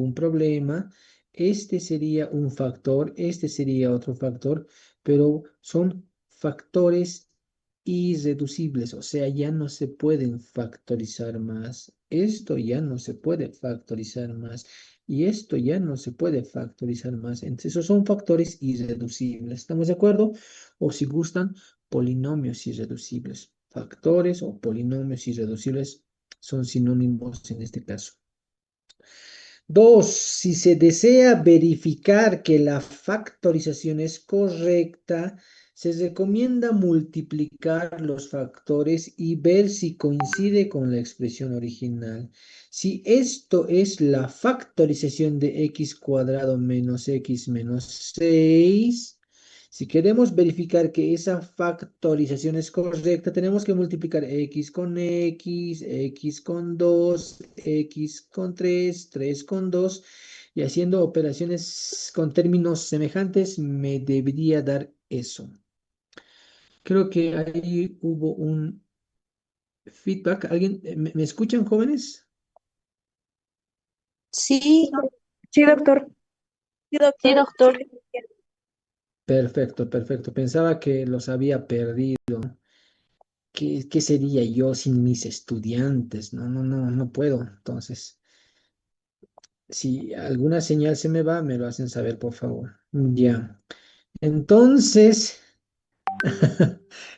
ningún problema. Este sería un factor, este sería otro factor, pero son factores irreducibles, o sea, ya no se pueden factorizar más. Esto ya no se puede factorizar más. Y esto ya no se puede factorizar más. Entonces, esos son factores irreducibles. ¿Estamos de acuerdo? O si gustan, polinomios irreducibles. Factores o polinomios irreducibles son sinónimos en este caso. Dos, si se desea verificar que la factorización es correcta, se recomienda multiplicar los factores y ver si coincide con la expresión original. Si esto es la factorización de x cuadrado menos x menos 6, si queremos verificar que esa factorización es correcta, tenemos que multiplicar x con 2, x con 3, 3 con 2, y haciendo operaciones con términos semejantes me debería dar eso. Creo que ahí hubo un feedback. ¿Alguien, me escuchan, jóvenes? Sí, sí, doctor. Sí, Sí, doctor. Sí, doctor. le entiendo. Perfecto, perfecto. Pensaba que los había perdido. ¿Qué sería yo sin mis estudiantes? No, no, no, no puedo. Entonces, si alguna señal se me va, me lo hacen saber, por favor. Ya. Entonces,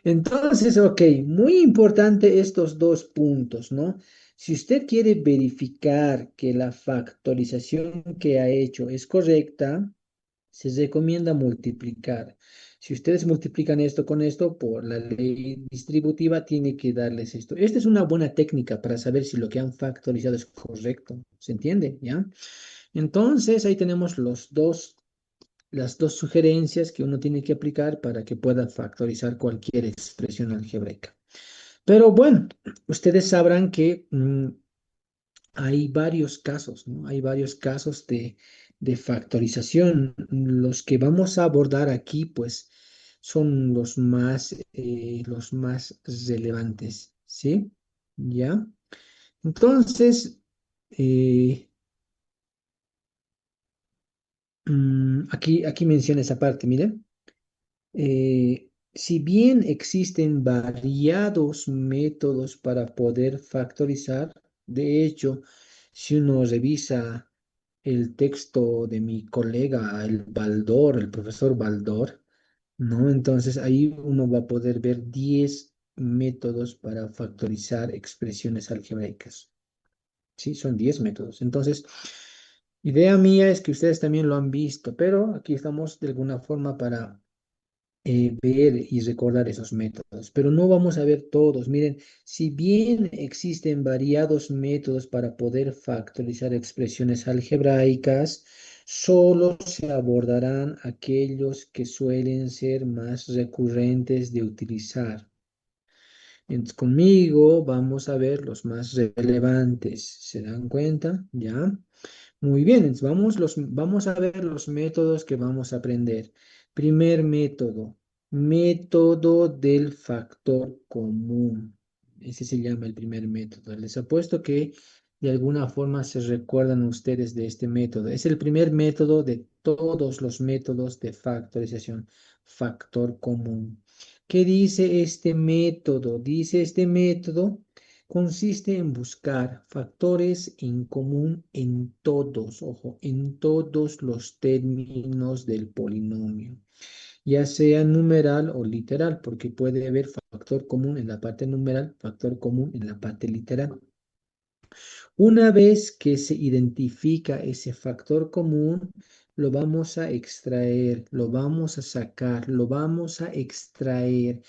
entonces, ok, muy importante estos dos puntos, ¿no? Si usted quiere verificar que la factorización que ha hecho es correcta, se recomienda multiplicar. Si ustedes multiplican esto con esto, por la ley distributiva, tiene que darles esto. Esta es una buena técnica para saber si lo que han factorizado es correcto. ¿Se entiende? ¿Ya? Entonces, ahí tenemos las dos sugerencias que uno tiene que aplicar para que pueda factorizar cualquier expresión algebraica. Pero bueno, ustedes sabrán que hay varios casos, ¿no? Hay varios casos de factorización. Los que vamos a abordar aquí, pues, son los más relevantes, ¿sí? ¿Ya? Entonces, eh, aquí menciona esa parte, miren. Si bien existen variados métodos para poder factorizar, de hecho, si uno revisa el texto de mi colega, el profesor Baldor, ¿no? Entonces ahí uno va a poder ver 10 métodos para factorizar expresiones algebraicas. Sí, son 10 métodos. Entonces, idea mía es que ustedes también lo han visto, pero aquí estamos de alguna forma para ver y recordar esos métodos, pero no vamos a ver todos. Miren, si bien existen variados métodos para poder factorizar expresiones algebraicas, solo se abordarán aquellos que suelen ser más recurrentes de utilizar. Entonces, conmigo vamos a ver los más relevantes. ¿Se dan cuenta? ¿Ya? Muy bien, entonces vamos a ver los métodos que vamos a aprender. Primer método, método del factor común. Ese se llama el primer método. Les apuesto que de alguna forma se recuerdan ustedes de este método. Es el primer método de todos los métodos de factorización, factor común. ¿Qué dice este método? Dice este método consiste en buscar factores en común en todos, ojo, en todos los términos del polinomio, ya sea numeral o literal, porque puede haber factor común en la parte numeral, factor común en la parte literal. Una vez que se identifica ese factor común, lo vamos a extraer, lo vamos a sacar, lo vamos a extraer.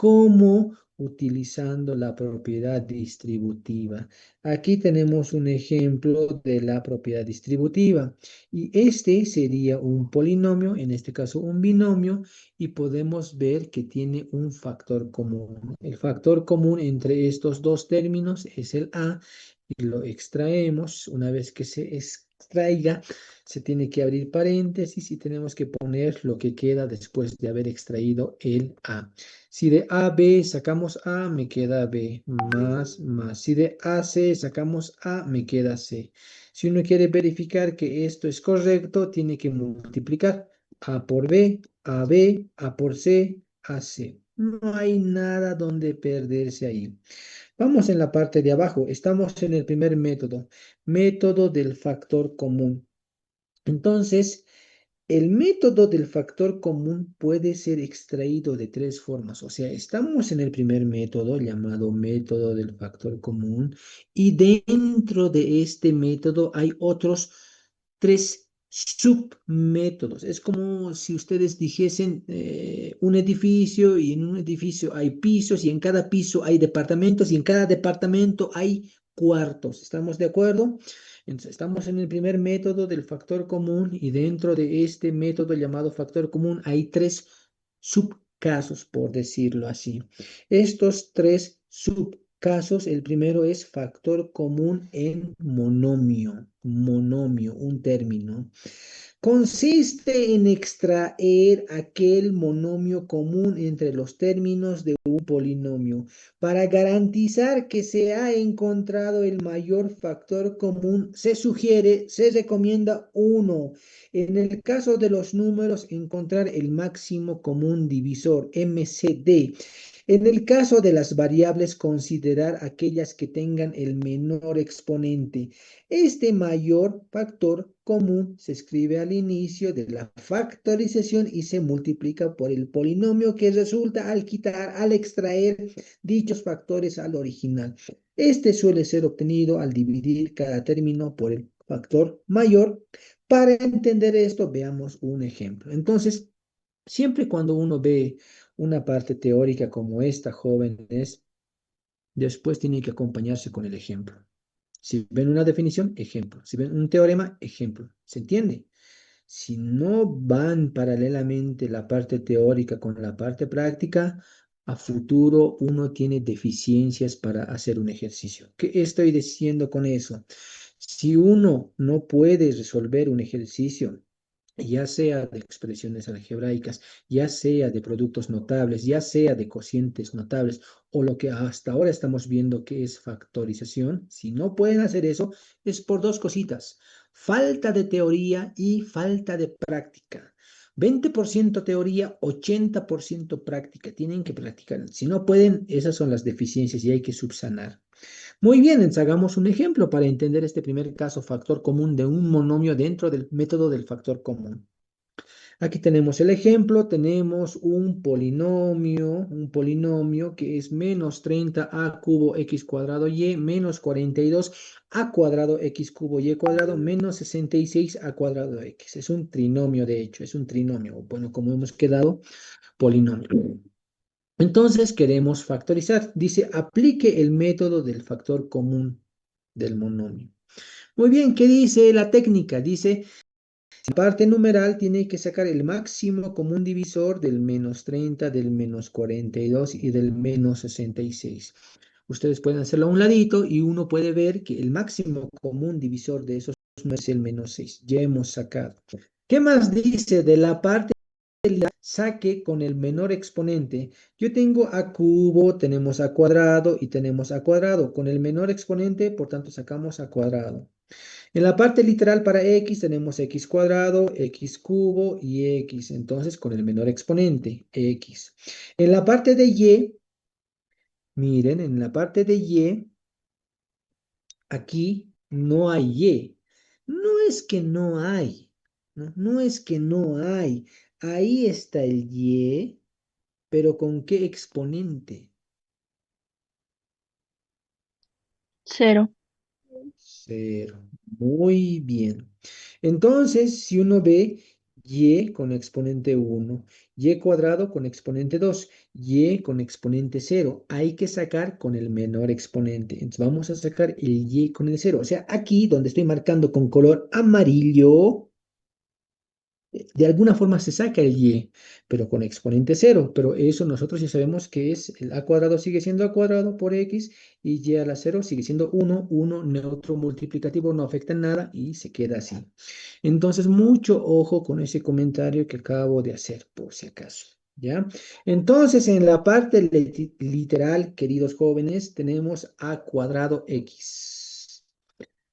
¿Cómo? Utilizando la propiedad distributiva. Aquí tenemos un ejemplo de la propiedad distributiva y este sería un polinomio, en este caso un binomio, y podemos ver que tiene un factor común. El factor común entre estos dos términos es el A y lo extraemos. Una vez que se extraiga, se tiene que abrir paréntesis y tenemos que poner lo que queda después de haber extraído el A. Si de AB sacamos A, me queda B, más. Si de AC sacamos A, me queda C. Si uno quiere verificar que esto es correcto, tiene que multiplicar A por B, AB, A por C, AC. No hay nada donde perderse ahí. Vamos en la parte de abajo. Estamos en el primer método, método del factor común. Entonces, el método del factor común puede ser extraído de tres formas. O sea, estamos en el primer método llamado método del factor común y dentro de este método hay otros tres submétodos. Es como si ustedes dijesen un edificio y en un edificio hay pisos y en cada piso hay departamentos y en cada departamento hay cuartos. ¿Estamos de acuerdo? Entonces, estamos en el primer método del factor común y dentro de este método llamado factor común hay tres subcasos, por decirlo así. Estos tres subcasos, el primero es factor común en monomio, un término. Consiste en extraer aquel monomio común entre los términos de un polinomio. Para garantizar que se ha encontrado el mayor factor común, se recomienda uno. En el caso de los números, encontrar el máximo común divisor, MCD. En el caso de las variables, considerar aquellas que tengan el menor exponente. Este mayor factor común se escribe al inicio de la factorización y se multiplica por el polinomio que resulta al extraer dichos factores al original. Este suele ser obtenido al dividir cada término por el factor mayor. Para entender esto, veamos un ejemplo. Entonces, siempre cuando uno ve una parte teórica como esta, jóvenes, después tiene que acompañarse con el ejemplo. Si ven una definición, ejemplo. Si ven un teorema, ejemplo. ¿Se entiende? Si no van paralelamente la parte teórica con la parte práctica, a futuro uno tiene deficiencias para hacer un ejercicio. ¿Qué estoy diciendo con eso? Si uno no puede resolver un ejercicio, ya sea de expresiones algebraicas, ya sea de productos notables, ya sea de cocientes notables, o lo que hasta ahora estamos viendo que es factorización, si no pueden hacer eso, es por dos cositas: falta de teoría y falta de práctica. 20% teoría, 80% práctica. Tienen que practicar. Si no pueden, esas son las deficiencias y hay que subsanar. Muy bien, entonces hagamos un ejemplo para entender este primer caso, factor común de un monomio dentro del método del factor común. Aquí tenemos el ejemplo, tenemos un polinomio que es menos 30a cubo x cuadrado y menos 42 a cuadrado x cubo y cuadrado menos 66 a cuadrado x. Es un trinomio, de hecho, es un trinomio. Bueno, como hemos quedado, polinomio. Entonces queremos factorizar. Dice, aplique el método del factor común del monomio. Muy bien, ¿qué dice la técnica? Dice, la parte numeral tiene que sacar el máximo común divisor del menos 30, del menos 42 y del menos 66. Ustedes pueden hacerlo a un ladito y uno puede ver que el máximo común divisor de esos no es el menos 6. Ya hemos sacado. ¿Qué más dice de la parte? Saque con el menor exponente. Yo tengo a cubo, tenemos a cuadrado y tenemos a cuadrado. Con el menor exponente, por tanto, sacamos a cuadrado. En la parte literal para x tenemos x cuadrado, x cubo y x. Entonces, con el menor exponente, x. En la parte de y, miren, en la parte de y, aquí no hay y. No es que no hay, no, no es que no hay. Ahí está el y. ¿Pero con qué exponente? Cero. Cero. Muy bien. Entonces, si uno ve y con exponente uno, y cuadrado con exponente 2, y con exponente cero, hay que sacar con el menor exponente. Entonces, vamos a sacar el y con el cero. O sea, aquí donde estoy marcando con color amarillo, De alguna forma se saca el y, pero con exponente cero. Pero eso nosotros ya sabemos que es el a cuadrado sigue siendo a cuadrado por x y y a la cero sigue siendo uno neutro multiplicativo, no afecta en nada y se queda así. Entonces, mucho ojo con ese comentario que acabo de hacer, por si acaso. ¿Ya? Entonces, en la parte literal, queridos jóvenes, tenemos a cuadrado x.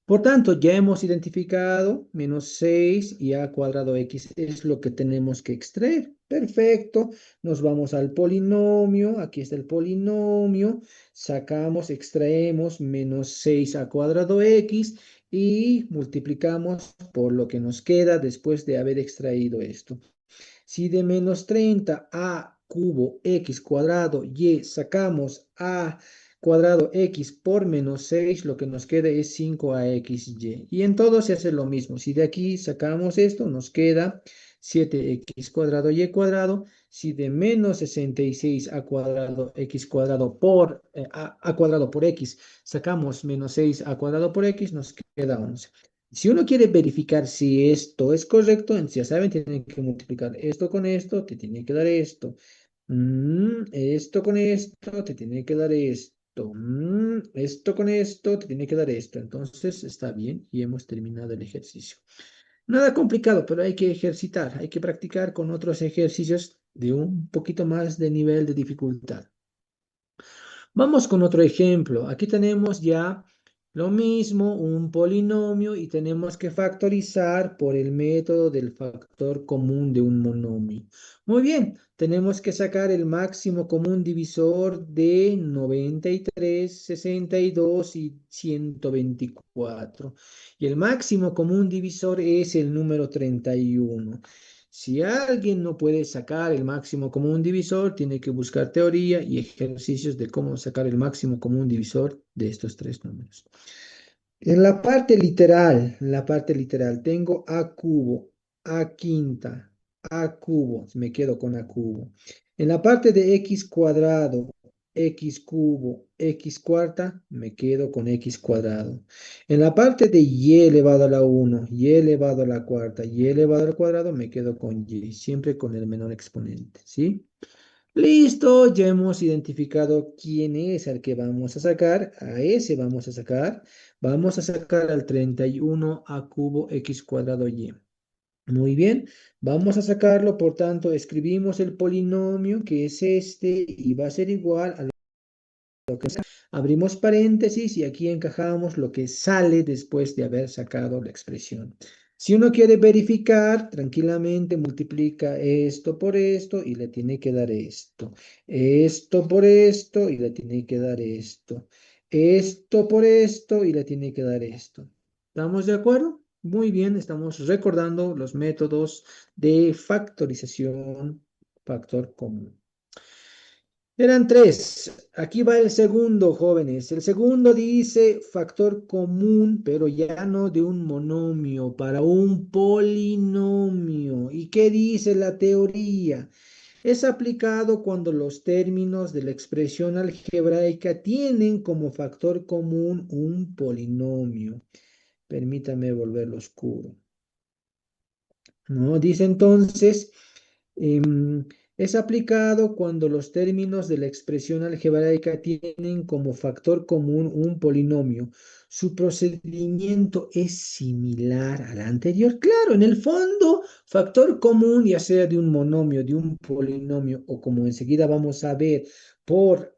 Por tanto, ya hemos identificado menos 6 y a cuadrado x es lo que tenemos que extraer. Perfecto. Nos vamos al polinomio. Aquí está el polinomio. Sacamos, extraemos menos 6 a cuadrado x y multiplicamos por lo que nos queda después de haber extraído esto. Si de menos 30 a cubo x cuadrado y sacamos a cuadrado x por menos 6, lo que nos queda es 5aXy. Y en todo se hace lo mismo. Si de aquí sacamos esto, nos queda 7x cuadrado y cuadrado. Si de menos 66 a cuadrado x cuadrado por a cuadrado por x sacamos menos 6 a cuadrado por x, nos queda 11. Si uno quiere verificar si esto es correcto, entonces ya saben, tienen que multiplicar esto con esto, te tiene que dar esto. Esto con esto, te tiene que dar esto. Esto con esto, te tiene que dar esto. Entonces está bien y hemos terminado el ejercicio. Nada complicado, pero hay que ejercitar, hay que practicar con otros ejercicios de un poquito más de nivel de dificultad. Vamos con otro ejemplo. Aquí tenemos ya lo mismo, un polinomio y tenemos que factorizar por el método del factor común de un monomio. Muy bien, tenemos que sacar el máximo común divisor de 93, 62 y 124. Y el máximo común divisor es el número 31. Si alguien no puede sacar el máximo común divisor, tiene que buscar teoría y ejercicios de cómo sacar el máximo común divisor de estos tres números. En la parte literal, tengo a cubo, a quinta, a cubo, me quedo con a cubo. En la parte de x cuadrado, x cubo, x cuarta, me quedo con x cuadrado. En la parte de y elevado a la 1, y elevado a la cuarta, y elevado al cuadrado, me quedo con y, siempre con el menor exponente, ¿sí? Listo, ya hemos identificado quién es el que vamos a sacar. A ese vamos a sacar. Vamos a sacar al 31 a cubo x cuadrado y. Muy bien, vamos a sacarlo, por tanto, escribimos el polinomio que es este y va a ser igual a lo que abrimos paréntesis y aquí encajamos lo que sale después de haber sacado la expresión. Si uno quiere verificar, tranquilamente multiplica esto por esto y le tiene que dar esto. Esto por esto y le tiene que dar esto. Esto por esto y le tiene que dar esto. ¿Estamos de acuerdo? Muy bien, estamos recordando los métodos de factorización, factor común. Eran tres. Aquí va el segundo, jóvenes. El segundo dice factor común, pero ya no de un monomio, para un polinomio. ¿Y qué dice la teoría? Es aplicado cuando los términos de la expresión algebraica tienen como factor común un polinomio. Permítame volverlo oscuro. ¿No? Dice entonces, em, es aplicado cuando los términos de la expresión algebraica tienen como factor común un polinomio. Su procedimiento es similar al anterior. Claro, en el fondo, factor común, ya sea de un monomio, de un polinomio, o como enseguida vamos a ver, por,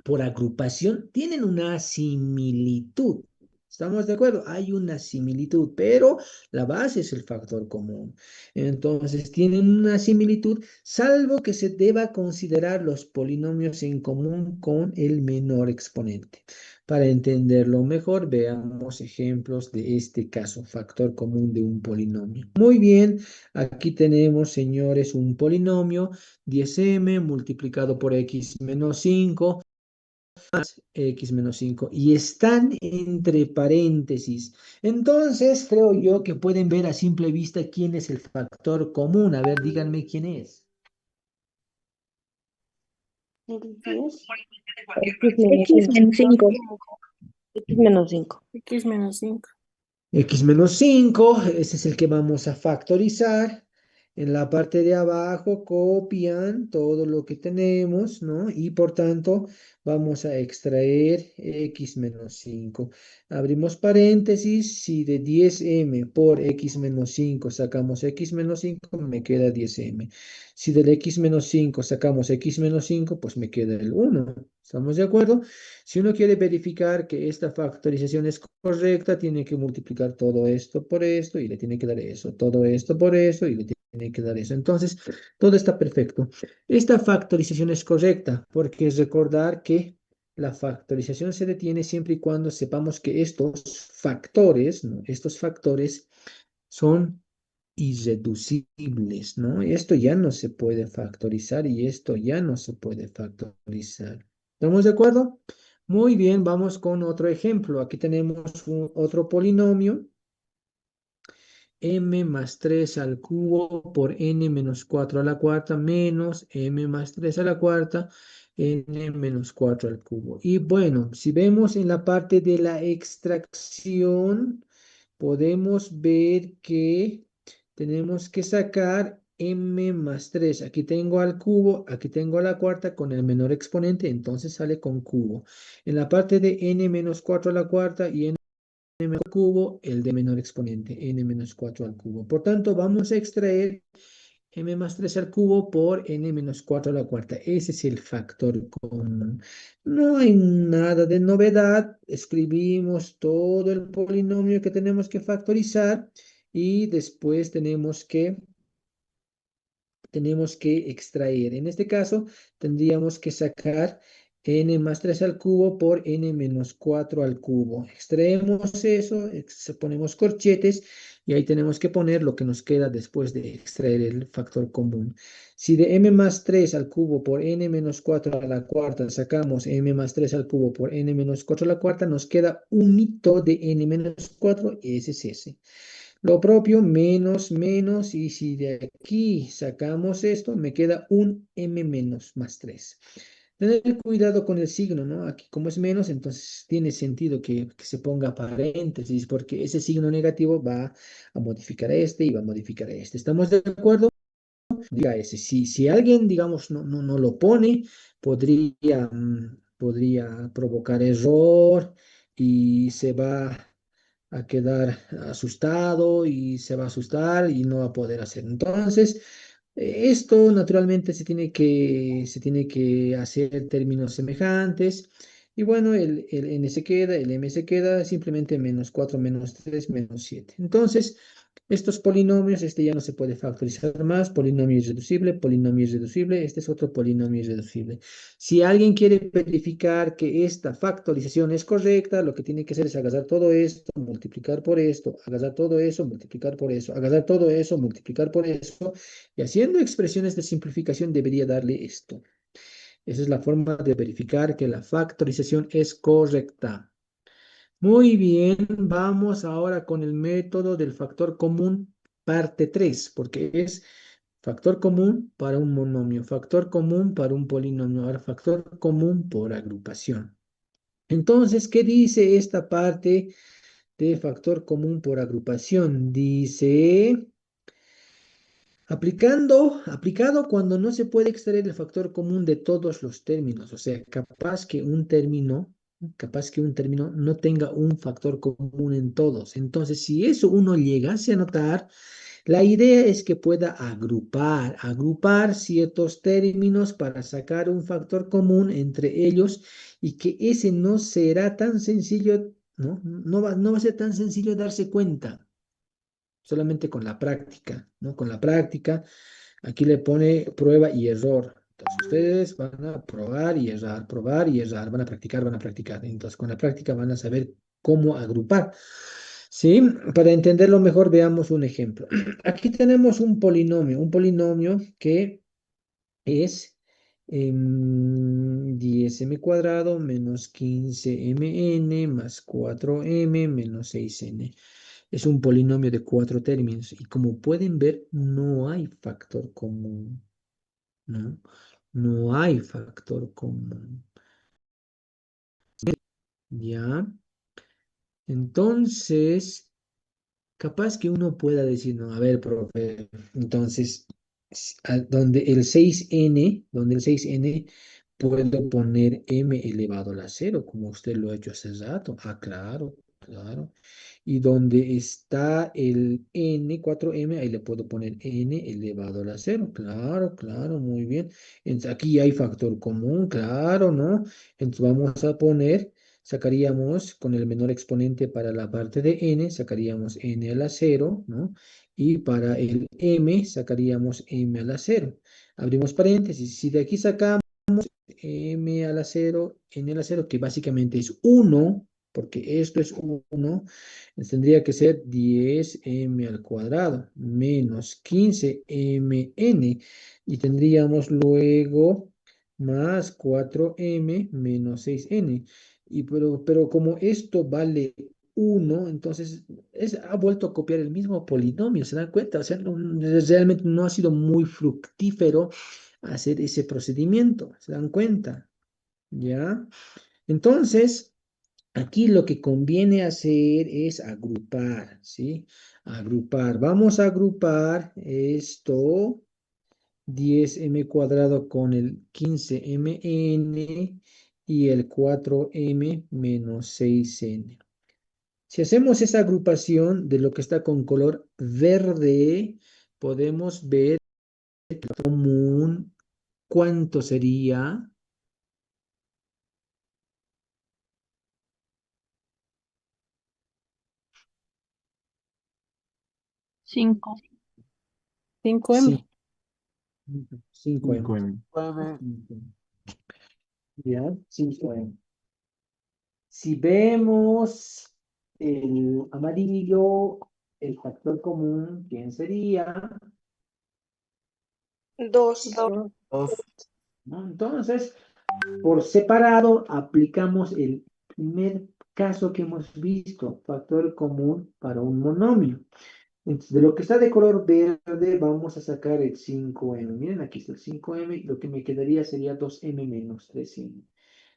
por agrupación, tienen una similitud. ¿Estamos de acuerdo? Hay una similitud, pero la base es el factor común. Entonces, tienen una similitud, salvo que se deba considerar los polinomios en común con el menor exponente. Para entenderlo mejor, veamos ejemplos de este caso, factor común de un polinomio. Muy bien, aquí tenemos, señores, un polinomio 10m multiplicado por x menos 5 más x menos 5 y están entre paréntesis. Entonces, creo yo que pueden ver a simple vista quién es el factor común. A ver, díganme quién es. El 10, X menos 5. X menos 5. X menos 5. X menos 5, ese es el que vamos a factorizar. En la parte de abajo copian todo lo que tenemos, ¿no? Y por tanto vamos a extraer x menos 5. Abrimos paréntesis, si de 10m por x menos 5 sacamos x menos 5, me queda 10m. Si del x menos 5 sacamos x menos 5, pues me queda el 1. ¿Estamos de acuerdo? Si uno quiere verificar que esta factorización es correcta, tiene que multiplicar todo esto por esto y le tiene que dar eso, todo esto por eso y le tiene que dar eso. Entonces, todo está perfecto. Esta factorización es correcta porque es recordar que la factorización se detiene siempre y cuando sepamos que estos factores, ¿no? Estos factores son irreducibles, ¿no? Esto ya no se puede factorizar y esto ya no se puede factorizar. ¿Estamos de acuerdo? Muy bien, vamos con otro ejemplo. Aquí tenemos otro polinomio, m más 3 al cubo por n menos 4 a la cuarta menos m más 3 a la cuarta, n menos 4 al cubo. Y bueno, si vemos en la parte de la extracción, podemos ver que tenemos que sacar m más 3. Aquí tengo al cubo, aquí tengo a la cuarta con el menor exponente, entonces sale con cubo. En la parte de n menos 4 a la cuarta y n al cubo, el de menor exponente, n menos 4 al cubo. Por tanto, vamos a extraer m más 3 al cubo por n menos 4 a la cuarta. Ese es el factor común. No hay nada de novedad. Escribimos todo el polinomio que tenemos que factorizar y después tenemos que extraer. En este caso, tendríamos que sacar n más 3 al cubo por n menos 4 al cubo. Extraemos eso, ponemos corchetes y ahí tenemos que poner lo que nos queda después de extraer el factor común. Si de m más 3 al cubo por n menos 4 a la cuarta sacamos m más 3 al cubo por n menos 4 a la cuarta, nos queda un mito de n menos 4, ese es ese. Lo propio, menos, menos, y si de aquí sacamos esto, me queda un m menos más 3. Tener cuidado con el signo, ¿no? Aquí como es menos, entonces tiene sentido que se ponga paréntesis, porque ese signo negativo va a modificar a este y va a modificar a este. ¿Estamos de acuerdo? Diga ese. Si alguien, digamos, no lo pone, podría provocar error y se va a quedar asustado y se va a asustar y no va a poder hacer. Entonces, esto naturalmente se tiene que hacer en términos semejantes. Y bueno, el n se queda, el m se queda, simplemente menos 4 menos 3 menos 7. Entonces, estos polinomios, este ya no se puede factorizar más, polinomio irreducible, este es otro polinomio irreducible. Si alguien quiere verificar que esta factorización es correcta, lo que tiene que hacer es agarrar todo esto, multiplicar por esto, agarrar todo eso, multiplicar por eso, agarrar todo eso, multiplicar por eso, y haciendo expresiones de simplificación debería darle esto. Esa es la forma de verificar que la factorización es correcta. Muy bien, vamos ahora con el método del factor común, parte 3, porque es factor común para un monomio, factor común para un polinomio, ahora factor común por agrupación. Entonces, ¿qué dice esta parte de factor común por agrupación? Dice, aplicado cuando no se puede extraer el factor común de todos los términos, o sea, capaz que un término no tenga un factor común en todos. Entonces, si eso uno llegase a notar, la idea es que pueda agrupar ciertos términos para sacar un factor común entre ellos y que ese no será tan sencillo, ¿no? No va a ser tan sencillo darse cuenta, solamente con la práctica, ¿no? Con la práctica, aquí le pone prueba y error. Entonces ustedes van a probar y errar, van a practicar, van a practicar. Entonces con la práctica van a saber cómo agrupar. ¿Sí? Para entenderlo mejor, veamos un ejemplo. Aquí tenemos un polinomio que es 10m cuadrado menos 15mn más 4m menos 6n. Es un polinomio de cuatro términos y como pueden ver, no hay factor común, ¿no? No hay factor común. ¿Ya? Entonces, capaz que uno pueda decir, no, a ver, profe, entonces, donde el 6n puedo poner m elevado a la cero, como usted lo ha hecho hace rato. Ah, claro, claro. Y donde está el n, 4m, ahí le puedo poner n elevado a la cero. Claro, claro, muy bien. Entonces, aquí hay factor común, claro, ¿no? Entonces vamos a poner, sacaríamos con el menor exponente para la parte de n, sacaríamos n a la cero, ¿no? Y para el m sacaríamos m a la cero. Abrimos paréntesis. Si de aquí sacamos m a la cero, n a la cero, que básicamente es uno, porque esto es uno, tendría que ser 10m al cuadrado menos 15mn, y tendríamos luego más 4m menos 6n. Pero como esto vale uno, entonces ha vuelto a copiar el mismo polinomio, ¿se dan cuenta? O sea, realmente no ha sido muy fructífero hacer ese procedimiento, ¿se dan cuenta? ¿Ya? Entonces, aquí lo que conviene hacer es agrupar, ¿sí? Agrupar. Vamos a agrupar esto, 10m cuadrado con el 15mn y el 4m menos 6n. Si hacemos esa agrupación de lo que está con color verde, podemos ver común cuánto sería. 5. 5M. Sí, 5m. 5M. 5m. Si vemos el amarillo, el factor común, ¿quién sería? 2. 2. ¿No? Entonces, por separado, aplicamos el primer caso que hemos visto, factor común para un monomio. Entonces, de lo que está de color verde, vamos a sacar el 5m. Miren, aquí está el 5m, y lo que me quedaría sería 2m menos 3m.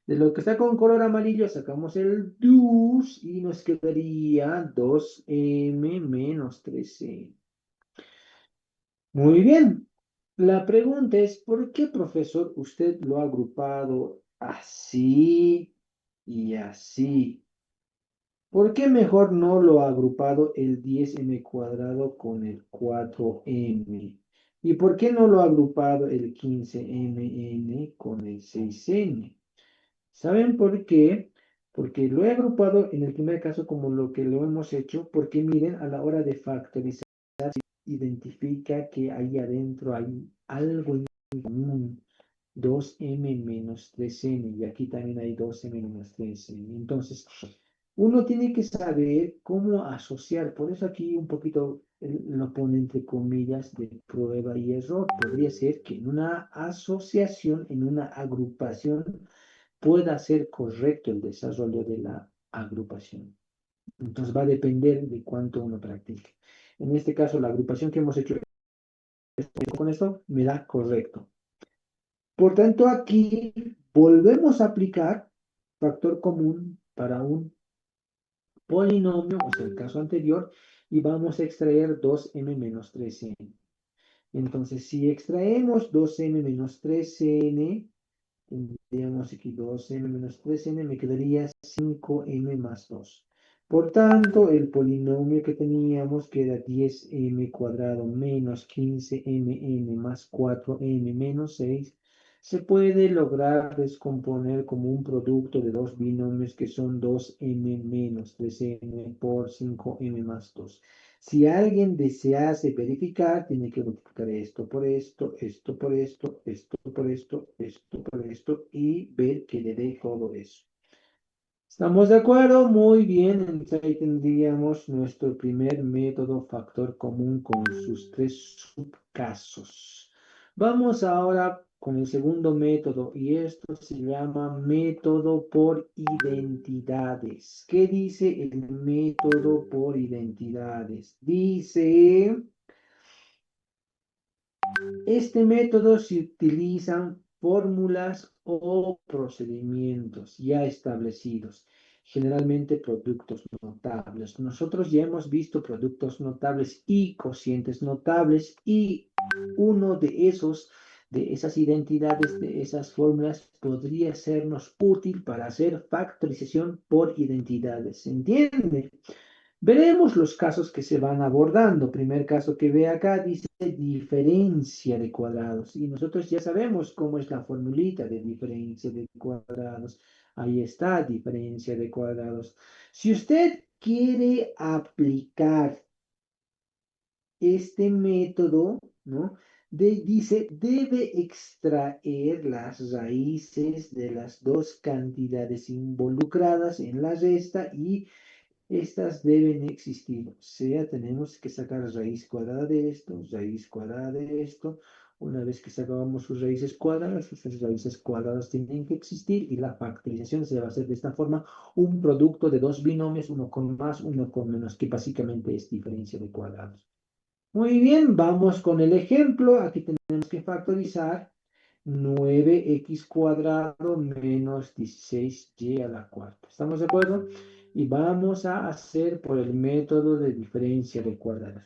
De lo que está con color amarillo, sacamos el 2 y nos quedaría 2m menos 3m. Muy bien. La pregunta es, ¿por qué, profesor, usted lo ha agrupado así y así? ¿Por qué mejor no lo ha agrupado el 10m cuadrado con el 4m? ¿Y por qué no lo ha agrupado el 15mn con el 6n? ¿Saben por qué? Porque lo he agrupado en el primer caso como lo que lo hemos hecho, porque miren, a la hora de factorizar, identifica que ahí adentro hay algo en común, 2m menos 3n, y aquí también hay 2m menos 3n. Entonces, uno tiene que saber cómo asociar, por eso aquí un poquito lo pone entre comillas de prueba y error. Podría ser que en una asociación, en una agrupación, pueda ser correcto el desarrollo de la agrupación. Entonces va a depender de cuánto uno practique. En este caso, la agrupación que hemos hecho con esto me da correcto. Por tanto, aquí volvemos a aplicar factor común para un polinomio, o sea, el caso anterior, y vamos a extraer 2m menos 3n. Entonces, si extraemos 2m menos 3n, tendríamos aquí 2m menos 3n, me quedaría 5m más 2. Por tanto, el polinomio que teníamos, que era 10m cuadrado menos 15mn más 4m menos 6, se puede lograr descomponer como un producto de dos binomios que son 2m menos 3m por 5m más 2. Si alguien desease verificar, tiene que multiplicar esto por esto, esto por esto, esto por esto, esto por esto, y ver que le dé todo eso. ¿Estamos de acuerdo? Muy bien. Entonces ahí tendríamos nuestro primer método factor común con sus tres subcasos. Vamos ahora con el segundo método, y esto se llama método por identidades. ¿Qué dice el método por identidades? Dice, este método se utilizan fórmulas o procedimientos ya establecidos. generalmente productos notables. Nosotros ya hemos visto productos notables y cocientes notables y uno de esas identidades, de esas fórmulas, podría sernos útil para hacer factorización por identidades. ¿Se entiende? Veremos los casos que se van abordando. Primer caso que ve acá dice diferencia de cuadrados. Y nosotros ya sabemos cómo es la formulita de diferencia de cuadrados. Ahí está, diferencia de cuadrados. Si usted quiere aplicar este método, ¿no? Dice, debe extraer las raíces de las dos cantidades involucradas en la resta y estas deben existir. O sea, tenemos que sacar raíz cuadrada de esto, raíz cuadrada de esto. Una vez que sacamos sus raíces cuadradas, sus raíces cuadradas tienen que existir y la factorización se va a hacer de esta forma un producto de dos binomios, uno con más, uno con menos, que básicamente es diferencia de cuadrados. Muy bien, vamos con el ejemplo. Aquí tenemos que factorizar 9x cuadrado menos 16y a la cuarta. ¿Estamos de acuerdo? Y vamos a hacer por el método de diferencia de cuadrados.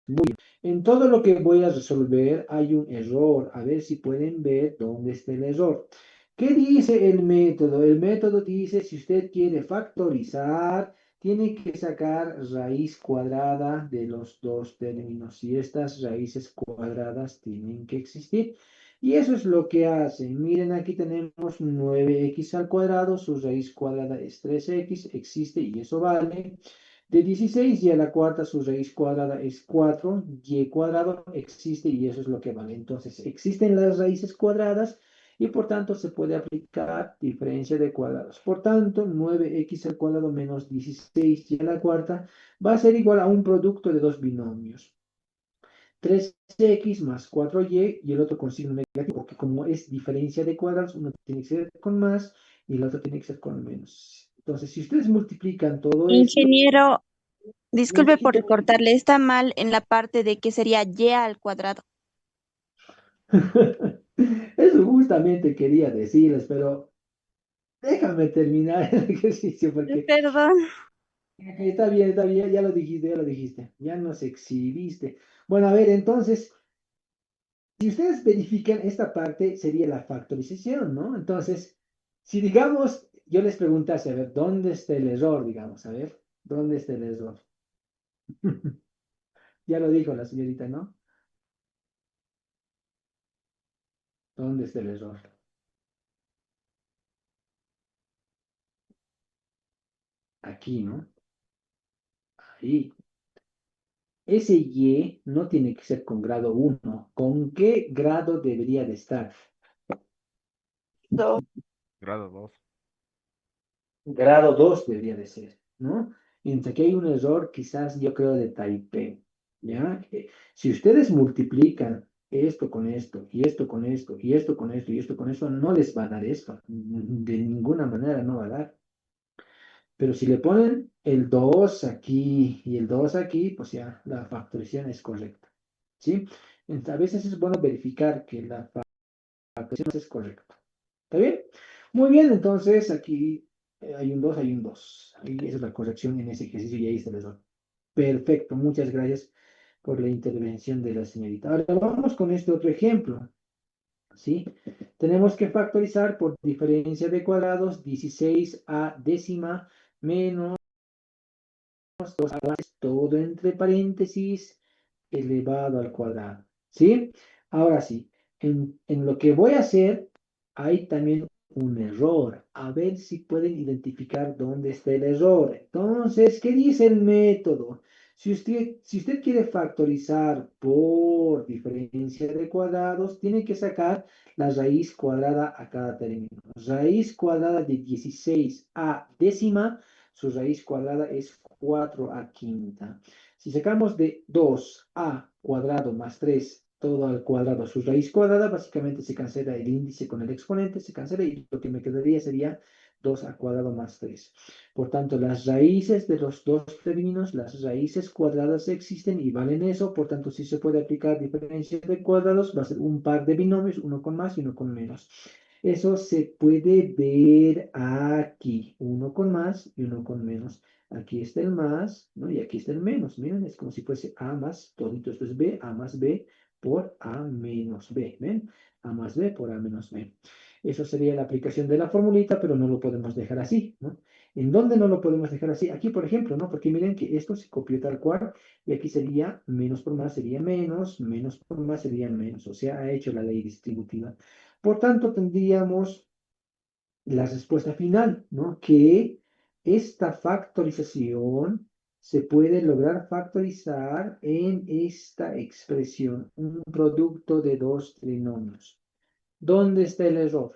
Muy bien. En todo lo que voy a resolver hay un error. A ver si pueden ver dónde está el error. ¿Qué dice el método? El método dice, si usted quiere factorizar, tiene que sacar raíz cuadrada de los dos términos. Y estas raíces cuadradas tienen que existir. Y eso es lo que hace. Miren, aquí tenemos 9x al cuadrado, su raíz cuadrada es 3x, existe y eso vale. De 16 y a la cuarta su raíz cuadrada es 4, y cuadrado existe y eso es lo que vale. Entonces existen las raíces cuadradas y por tanto se puede aplicar diferencia de cuadrados. Por tanto, 9x al cuadrado menos 16 y a la cuarta va a ser igual a un producto de dos binomios. 3x más 4y y el otro con signo negativo, porque como es diferencia de cuadrados, uno tiene que ser con más y el otro tiene que ser con menos. Entonces, si ustedes multiplican todo esto, Ingeniero, disculpe por necesito... recortarle, está mal en la parte de que sería y al cuadrado. Eso justamente quería decirles, pero déjame terminar el ejercicio porque Perdón. está bien, ya lo dijiste, ya nos exhibiste. Bueno, a ver, entonces, si ustedes verifican esta parte, sería la factorización, ¿no? Entonces, si digamos, yo les preguntase, a ver, ¿dónde está el error? Digamos, a ver, ¿dónde está el error? Ya lo dijo la señorita, ¿no? ¿Dónde está el error? Aquí, ¿no? Ahí. Ese Y no tiene que ser con grado 1. ¿Con qué grado debería de estar? Grado 2. Grado 2 debería de ser, ¿no? Entre que hay un error, quizás yo creo de Taipei, ¿ya? Si ustedes multiplican esto con esto, y esto con esto, y esto con esto, y esto con esto, no les va a dar esto. De ninguna manera no va a dar. Pero si le ponen el 2 aquí y el 2 aquí, pues ya la factorización es correcta, ¿sí? Entonces, a veces es bueno verificar que la factorización es correcta. ¿Está bien? Muy bien, entonces aquí hay un 2, hay un 2. Ahí esa es la corrección en ese ejercicio y ahí está el error. Perfecto, muchas gracias por la intervención de la señorita. Ahora vamos con este otro ejemplo, ¿sí? Tenemos que factorizar por diferencia de cuadrados 16 a décima menos todo entre paréntesis elevado al cuadrado, ¿sí? Ahora sí, en lo que voy a hacer hay también un error. A ver si pueden identificar dónde está el error. Entonces, ¿qué dice el método? Si usted quiere factorizar por diferencia de cuadrados, tiene que sacar la raíz cuadrada a cada término. Raíz cuadrada de 16 a décima, su raíz cuadrada es 4 a quinta. Si sacamos de 2a cuadrado más 3 todo al cuadrado, su raíz cuadrada, básicamente se cancela el índice con el exponente, se cancela y lo que me quedaría sería 2 al cuadrado más 3. Por tanto, las raíces de los dos términos, las raíces cuadradas existen y valen eso, por tanto, si se puede aplicar diferencia de cuadrados, va a ser un par de binomios, uno con más y uno con menos. Eso se puede ver aquí, uno con más y uno con menos. Aquí está el más, ¿no? Y aquí está el menos. Miren, es como si fuese A más, todito esto es B, A más B por A menos B. ¿Ven? A más B por A menos B. Eso sería la aplicación de la formulita, pero no lo podemos dejar así, ¿no? ¿En dónde no lo podemos dejar así? Aquí, por ejemplo, ¿no? Porque miren que esto se copió tal cual y aquí sería menos por más sería menos por más sería menos. O sea, ha hecho la ley distributiva. Por tanto, tendríamos la respuesta final, ¿no? Que esta factorización se puede lograr factorizar en esta expresión, un producto de dos trinomios. ¿Dónde está el error?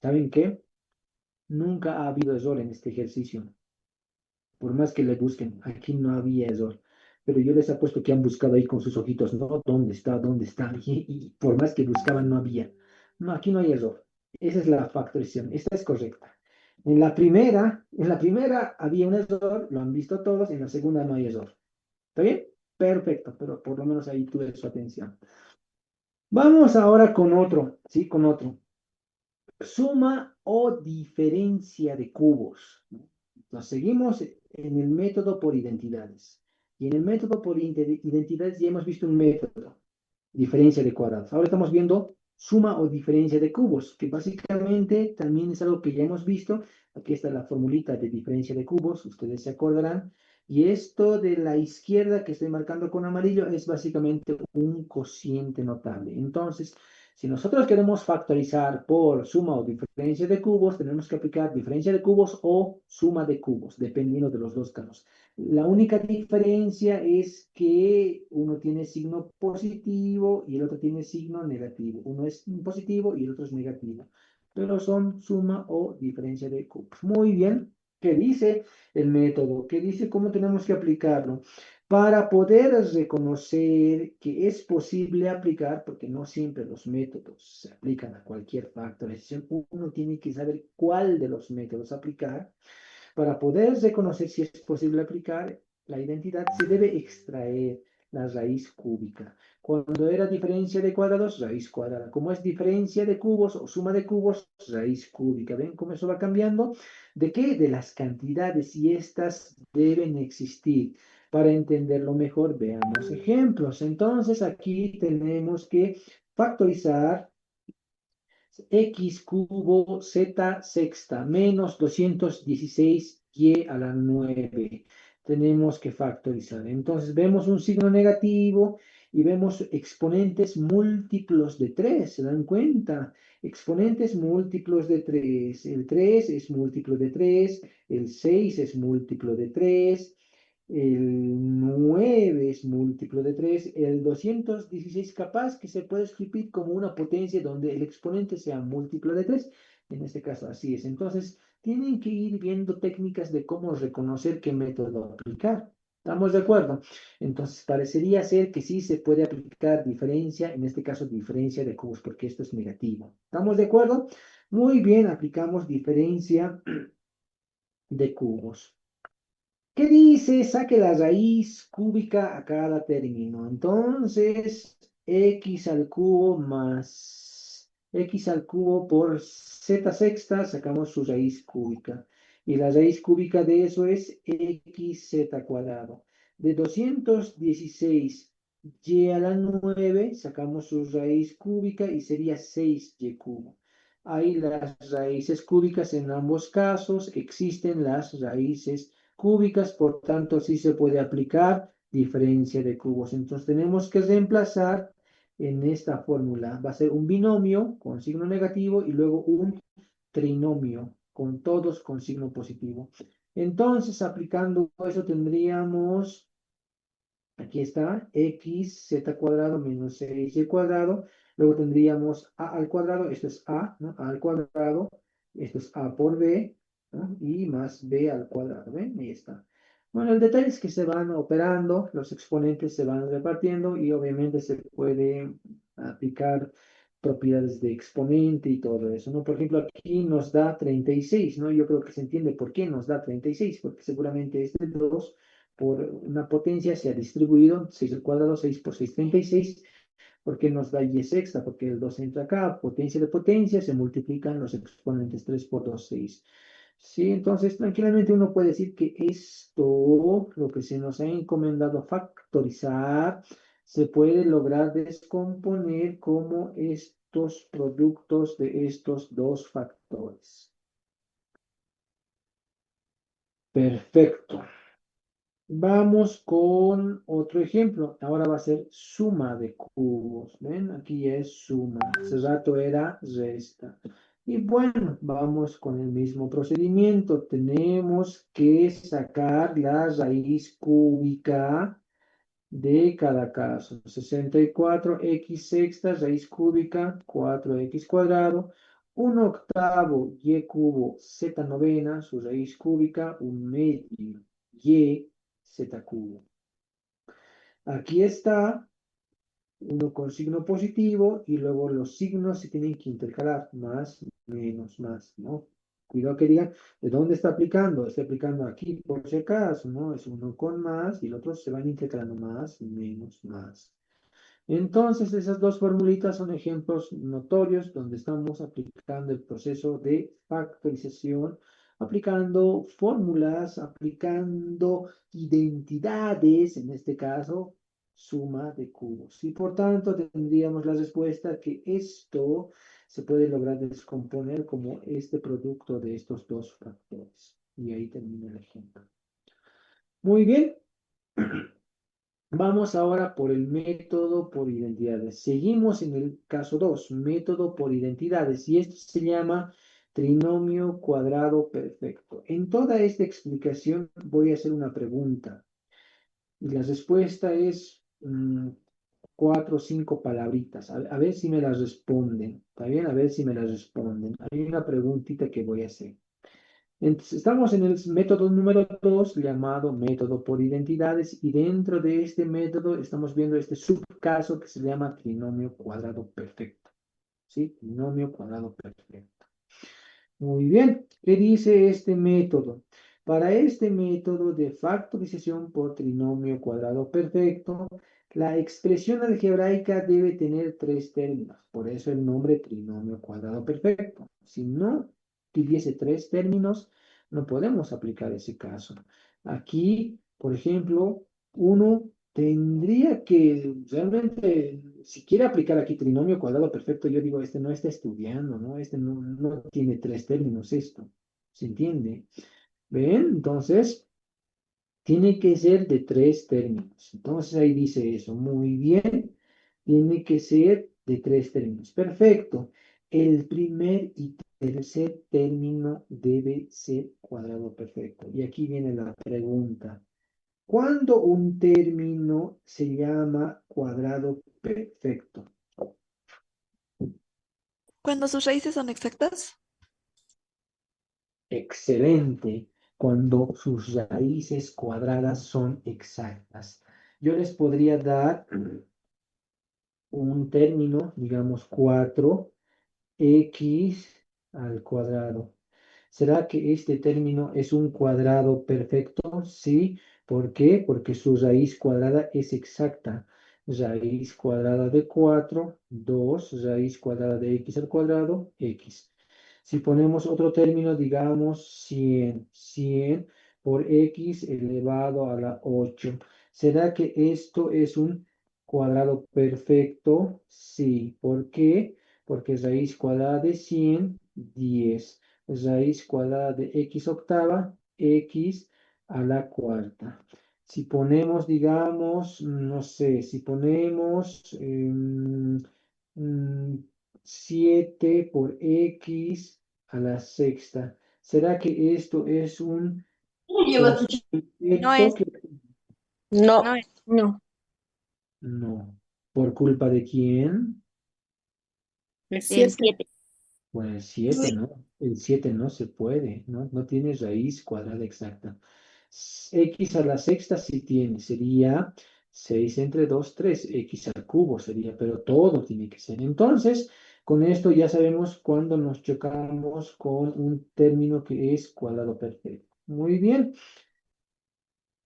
¿Saben qué? Nunca ha habido error en este ejercicio. Por más que le busquen, aquí no había error. Pero yo les apuesto que han buscado ahí con sus ojitos, ¿no? ¿Dónde está? ¿Dónde está? Y por más que buscaban, no había. No, aquí no hay error. Esa es la factorización. Esta es correcta. En la primera había un error, lo han visto todos, en la segunda no hay error. ¿Está bien? Perfecto, pero por lo menos ahí tuve su atención. Vamos ahora con otro, ¿sí? Con otro. Suma o diferencia de cubos. Nos seguimos en el método por identidades. Y en el método por identidades ya hemos visto un método, diferencia de cuadrados. Ahora estamos viendo suma o diferencia de cubos, que básicamente también es algo que ya hemos visto. Aquí está la formulita de diferencia de cubos, ustedes se acordarán. Y esto de la izquierda que estoy marcando con amarillo es básicamente un cociente notable. Entonces, si nosotros queremos factorizar por suma o diferencia de cubos, tenemos que aplicar diferencia de cubos o suma de cubos, dependiendo de los dos casos. La única diferencia es que uno tiene signo positivo y el otro tiene signo negativo. Uno es positivo y el otro es negativo. Pero son suma o diferencia de cubos. Muy bien. ¿Qué dice el método? ¿Qué dice cómo tenemos que aplicarlo? Para poder reconocer que es posible aplicar, porque no siempre los métodos se aplican a cualquier factorización, uno tiene que saber cuál de los métodos aplicar. Para poder reconocer si es posible aplicar la identidad, se debe extraer la raíz cúbica. Cuando era diferencia de cuadrados, raíz cuadrada. Como es diferencia de cubos o suma de cubos, raíz cúbica. ¿Ven cómo eso va cambiando? ¿De qué? De las cantidades y estas deben existir. Para entenderlo mejor, veamos ejemplos. Entonces, aquí tenemos que factorizar x cubo z sexta menos 216y a la 9. Tenemos que factorizar. Entonces vemos un signo negativo y vemos exponentes múltiplos de 3. ¿Se dan cuenta? Exponentes múltiplos de 3. El 3 es múltiplo de 3. El 6 es múltiplo de 3. El 9 es múltiplo de 3. El 216 capaz que se puede escribir como una potencia donde el exponente sea múltiplo de 3. En este caso así es. Entonces, tienen que ir viendo técnicas de cómo reconocer qué método aplicar. ¿Estamos de acuerdo? Entonces, parecería ser que sí se puede aplicar diferencia, en este caso diferencia de cubos, porque esto es negativo. ¿Estamos de acuerdo? Muy bien, aplicamos diferencia de cubos. ¿Qué dice? Saque la raíz cúbica a cada término. Entonces, x al cubo más x al cubo por z sexta, sacamos su raíz cúbica. Y la raíz cúbica de eso es xz cuadrado. De 216 y a la 9, sacamos su raíz cúbica y sería 6y cubo. Ahí las raíces cúbicas en ambos casos existen las raíces cúbicas, por tanto sí se puede aplicar diferencia de cubos. Entonces tenemos que reemplazar en esta fórmula. Va a ser un binomio con signo negativo y luego un trinomio con todos con signo positivo. Entonces, aplicando eso tendríamos, aquí está, x, z cuadrado menos 6y cuadrado. Luego tendríamos a al cuadrado, esto es a, ¿no? A al cuadrado, esto es a por b, ¿no? Y más b al cuadrado, ¿ven? Ahí está. Bueno, el detalle es que se van operando, los exponentes se van repartiendo y obviamente se puede aplicar propiedades de exponente y todo eso, ¿no? Por ejemplo, aquí nos da 36, ¿no? Yo creo que se entiende por qué nos da 36, porque seguramente este 2 por una potencia se ha distribuido, 6 al cuadrado, 6 por 6, 36, porque nos da y sexta, porque el 2 entra acá, potencia de potencia, se multiplican los exponentes 3 por 2, 6. Sí, entonces tranquilamente uno puede decir que esto, lo que se nos ha encomendado factorizar, se puede lograr descomponer como estos productos de estos dos factores. Perfecto. Vamos con otro ejemplo. Ahora va a ser suma de cubos. ¿Ven? Aquí ya es suma. Hace rato era resta. Y bueno, vamos con el mismo procedimiento. Tenemos que sacar la raíz cúbica de cada caso. 64x sexta, raíz cúbica, 4x cuadrado. 1/8 y cubo z novena, su raíz cúbica, 1/2 y z cubo. Aquí está uno con signo positivo y luego los signos se tienen que intercalar, más, menos, más, ¿no? Cuidado que digan, ¿de dónde está aplicando? Está aplicando aquí, por si acaso, ¿no? Es uno con más y el otro se van intercalando más, menos, más. Entonces, esas dos formulitas son ejemplos notorios donde estamos aplicando el proceso de factorización, aplicando fórmulas, aplicando identidades, en este caso, suma de cubos. Y por tanto, tendríamos la respuesta que esto se puede lograr descomponer como este producto de estos dos factores. Y ahí termina el ejemplo. Muy bien. Vamos ahora por el método por identidades. Seguimos en el caso 2, método por identidades, y esto se llama trinomio cuadrado perfecto. En toda esta explicación voy a hacer una pregunta, y la respuesta es 4 o 5 palabritas. A ver si me las responden. ¿Está bien? A ver si me las responden. Hay una preguntita que voy a hacer. Entonces, estamos en el método número 2 llamado método por identidades y dentro de este método estamos viendo este subcaso que se llama trinomio cuadrado perfecto. ¿Sí? Trinomio cuadrado perfecto. Muy bien. ¿Qué dice este método? Para este método de factorización por trinomio cuadrado perfecto, la expresión algebraica debe tener tres términos. Por eso el nombre trinomio cuadrado perfecto. Si no tuviese tres términos, no podemos aplicar ese caso. Aquí, por ejemplo, uno tendría que realmente, si quiere aplicar aquí trinomio cuadrado perfecto, yo digo, este no está estudiando, ¿no? Este no tiene tres términos esto. ¿Se entiende? ¿Ven? Entonces, tiene que ser de tres términos. Entonces ahí dice eso. Muy bien. Tiene que ser de tres términos. Perfecto. El primer y tercer término debe ser cuadrado perfecto. Y aquí viene la pregunta. ¿Cuándo un término se llama cuadrado perfecto? Cuando sus raíces son exactas. Excelente. Cuando sus raíces cuadradas son exactas. Yo les podría dar un término, digamos 4x al cuadrado. ¿Será que este término es un cuadrado perfecto? Sí. ¿Por qué? Porque su raíz cuadrada es exacta. Raíz cuadrada de 4, 2, raíz cuadrada de x al cuadrado, x. Si ponemos otro término, digamos 100, 100 por x elevado a la 8. ¿Será que esto es un cuadrado perfecto? Sí. ¿Por qué? Porque raíz cuadrada de 100, 10. Raíz cuadrada de x octava, x a la cuarta. Si ponemos, digamos, no sé, si ponemos 7 por x a la sexta, ¿será que esto es un No perfecto? es, No, no es. no, No. ¿Por culpa de quién? es El 7. 7. Pues el 7, ¿no? El 7 no se puede, ¿no? No tiene raíz cuadrada exacta. X a la sexta sí tiene, sería 6 entre 2, 3. X al cubo sería, pero todo tiene que ser. Entonces, Con esto ya sabemos cuándo nos chocamos con un término que es cuadrado perfecto. Muy bien.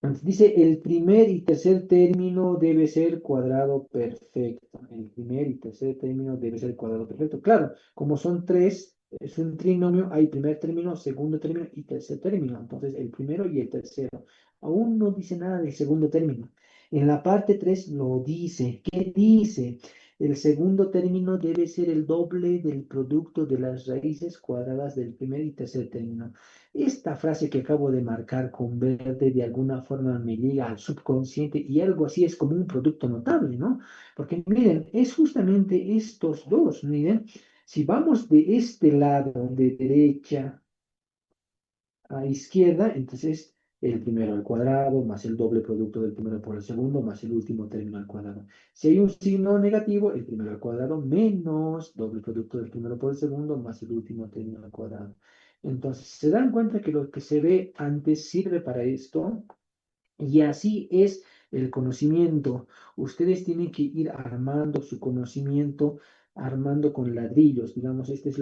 Entonces, dice, el primer y tercer término debe ser cuadrado perfecto. El primer y tercer término debe ser cuadrado perfecto. Claro, como son tres, es un trinomio, hay primer término, segundo término y tercer término. Entonces, el primero y el tercero. Aún no dice nada del segundo término. En la parte 3 lo dice. ¿Qué dice? El segundo término debe ser el doble del producto de las raíces cuadradas del primer y tercer término. Esta frase que acabo de marcar con verde de alguna forma me liga al subconsciente y algo así es como un producto notable, ¿no? Porque miren, es justamente estos dos, miren, si vamos de este lado, de derecha a izquierda, entonces el primero al cuadrado más el doble producto del primero por el segundo más el último término al cuadrado. Si hay un signo negativo, el primero al cuadrado menos doble producto del primero por el segundo más el último término al cuadrado. Entonces, se dan cuenta que lo que se ve antes sirve para esto y así es el conocimiento. Ustedes tienen que ir armando su conocimiento, armando con ladrillos. Digamos, este es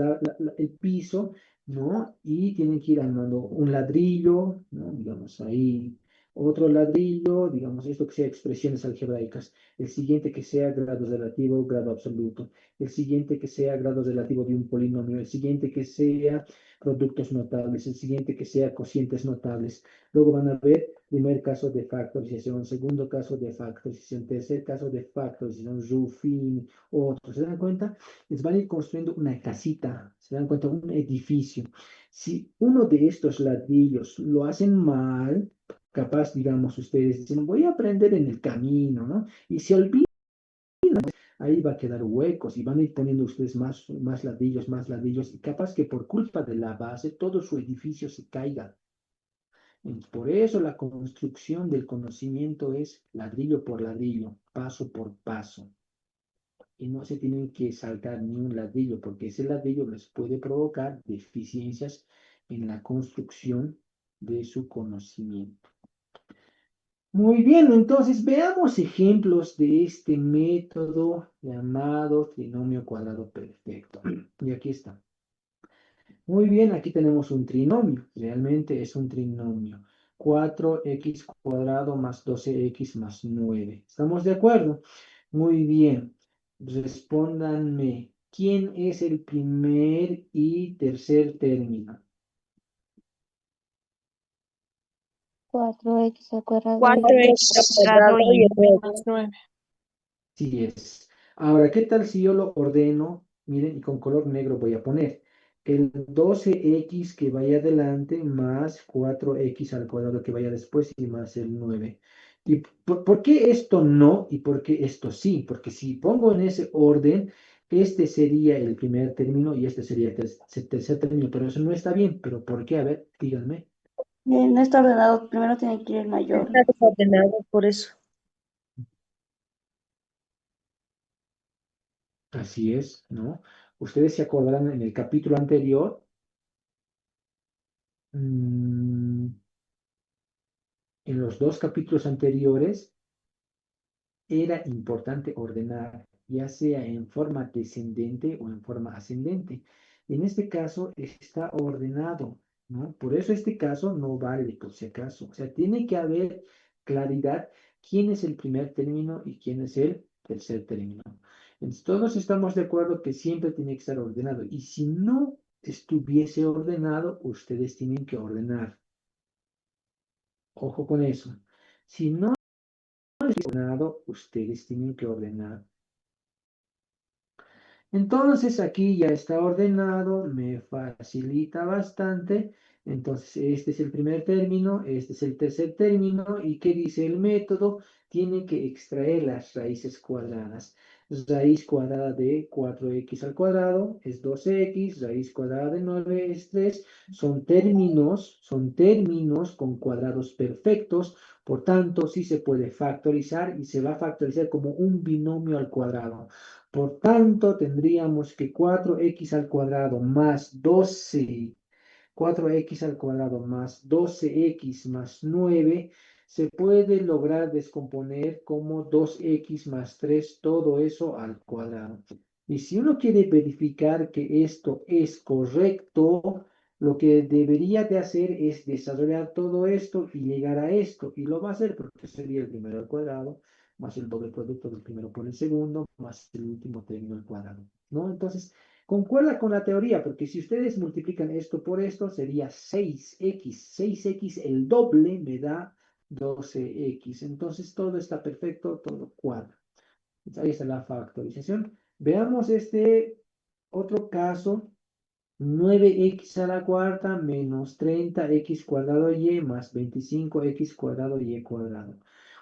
el piso, ¿no? Y tienen que ir armando un ladrillo, ¿no? Digamos, ahí otro ladrillo, digamos, esto que sea expresiones algebraicas. El siguiente que sea grado relativo, grado absoluto. El siguiente que sea grado relativo de un polinomio. El siguiente que sea productos notables. El siguiente que sea cocientes notables. Luego van a ver primer caso de factorización, segundo caso de factorización, tercer caso de factorización, Ruffin, otro. ¿Se dan cuenta? Les van a ir construyendo una casita, se dan cuenta, un edificio. Si uno de estos ladrillos lo hacen mal, capaz, digamos, ustedes dicen, voy a aprender en el camino, ¿no? Y se olvidan, ahí va a quedar huecos y van a ir poniendo ustedes más ladrillos, y capaz que por culpa de la base todo su edificio se caiga. Por eso la construcción del conocimiento es ladrillo por ladrillo, paso por paso. Y no se tienen que saltar ni un ladrillo, porque ese ladrillo les puede provocar deficiencias en la construcción de su conocimiento. Muy bien, entonces veamos ejemplos de este método llamado trinomio cuadrado perfecto. Y aquí está. Muy bien, aquí tenemos un trinomio, realmente es un trinomio. 4x cuadrado más 12x más 9. ¿Estamos de acuerdo? Muy bien. Respóndanme, ¿quién es el primer y tercer término? 4x al cuadrado. 4x al cuadrado y el 9. 9. Sí es. Ahora, ¿qué tal si yo lo ordeno? Miren, y con color negro voy a poner el 12x que vaya adelante más 4x al cuadrado que vaya después y más el 9. ¿Y por qué esto no y por qué esto sí? Porque si pongo en ese orden, este sería el primer término y este sería el tercer término, pero eso no está bien. ¿Pero por qué? A ver, díganme. No está ordenado, primero tiene que ir el mayor. Está desordenado por eso. Así es, ¿no? Ustedes se acordarán en el capítulo anterior. mm, en los dos capítulos anteriores era importante ordenar, ya sea en forma descendente o en forma ascendente. En este caso está ordenado, ¿no? Por eso este caso no vale, por si acaso. O sea, tiene que haber claridad quién es el primer término y quién es el tercer término. Entonces, todos estamos de acuerdo que siempre tiene que estar ordenado. Y si no estuviese ordenado, ustedes tienen que ordenar. Ojo con eso. Si no ordenado, ustedes tienen que ordenar. Entonces aquí ya está ordenado, me facilita bastante. Entonces este es el primer término, este es el tercer término. ¿Y qué dice el método? Tiene que extraer las raíces cuadradas. Raíz cuadrada de 4x al cuadrado es 2x, raíz cuadrada de 9 es 3. Son términos con cuadrados perfectos. Por tanto, sí se puede factorizar y se va a factorizar como un binomio al cuadrado. Por tanto, tendríamos que 4x al cuadrado más 12, 4x al cuadrado más 12x más 9 se puede lograr descomponer como 2x más 3, todo eso al cuadrado. Y si uno quiere verificar que esto es correcto, lo que debería de hacer es desarrollar todo esto y llegar a esto. Y lo va a hacer porque sería el primero al cuadrado, más el doble producto del primero por el segundo, más el último término al cuadrado, ¿no? Entonces, concuerda con la teoría, porque si ustedes multiplican esto por esto, sería 6x. 6x, el doble me da 12x. Entonces, todo está perfecto, todo cuadra. Ahí está la factorización. Veamos este otro caso. 9x a la cuarta menos 30x cuadrado y más 25x cuadrado y cuadrado.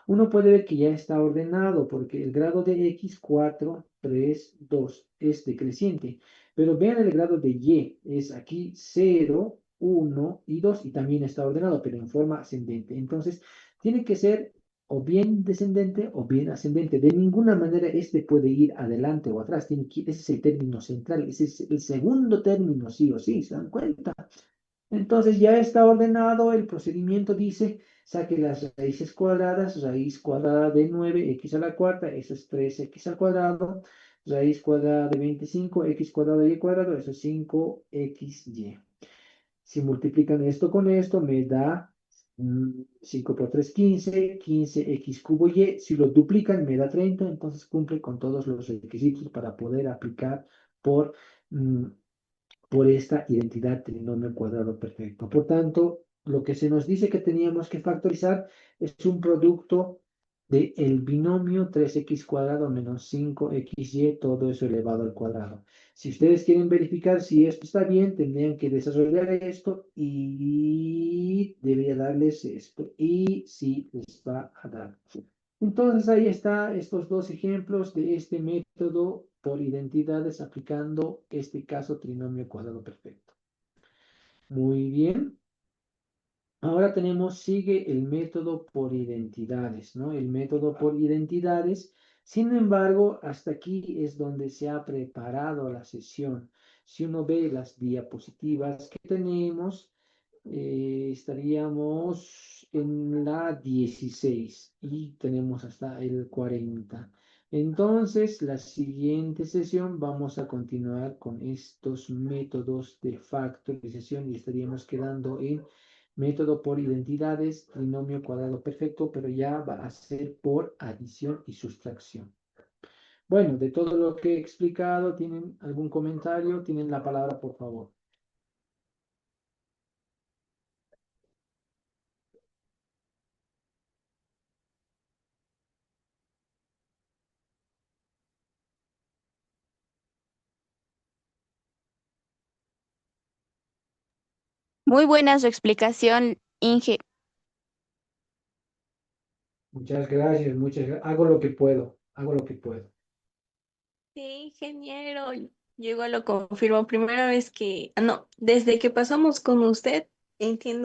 Uno puede ver que ya está ordenado porque el grado de x, 4, 3, 2, es decreciente. Pero vean el grado de y, es aquí 0, 1 y 2 y también está ordenado, pero en forma ascendente. Entonces, tiene que ser o bien descendente o bien ascendente. De ninguna manera este puede ir adelante o atrás. Ese es el término central, ese es el segundo término, sí o sí, ¿se dan cuenta? Entonces ya está ordenado, el procedimiento dice, saque las raíces cuadradas, raíz cuadrada de 9x a la cuarta, eso es 3x al cuadrado, raíz cuadrada de 25, x cuadrado y cuadrado, eso es 5xy. Si multiplican esto con esto, me da 5 por 3, 15, 15x cubo y. Si lo duplican, me da 30, entonces cumple con todos los requisitos para poder aplicar por, mm, por esta identidad trinomio cuadrado perfecto. Por tanto, lo que se nos dice que teníamos que factorizar es un producto del binomio 3x cuadrado menos 5xy, todo eso elevado al cuadrado. Si ustedes quieren verificar si esto está bien, tendrían que desarrollar esto y debería darles esto. Y sí les va a dar. Entonces ahí está estos dos ejemplos de este método por identidades aplicando este caso trinomio cuadrado perfecto. Muy bien. Ahora sigue el método por identidades, ¿no? El método por identidades. Sin embargo, hasta aquí es donde se ha preparado la sesión. Si uno ve las diapositivas que tenemos, estaríamos en la 16 y tenemos hasta el 40. Entonces, la siguiente sesión vamos a continuar con estos métodos de factorización y estaríamos quedando en método por identidades, trinomio cuadrado perfecto, pero ya va a ser por adición y sustracción. Bueno, de todo lo que he explicado, ¿tienen algún comentario? Tienen la palabra, por favor. Muy buena su explicación, Inge. Muchas gracias, muchas gracias. Hago lo que puedo, hago lo que puedo. Sí, ingeniero. Yo igual lo confirmo. Primera vez que, no, desde que pasamos con usted, entiendo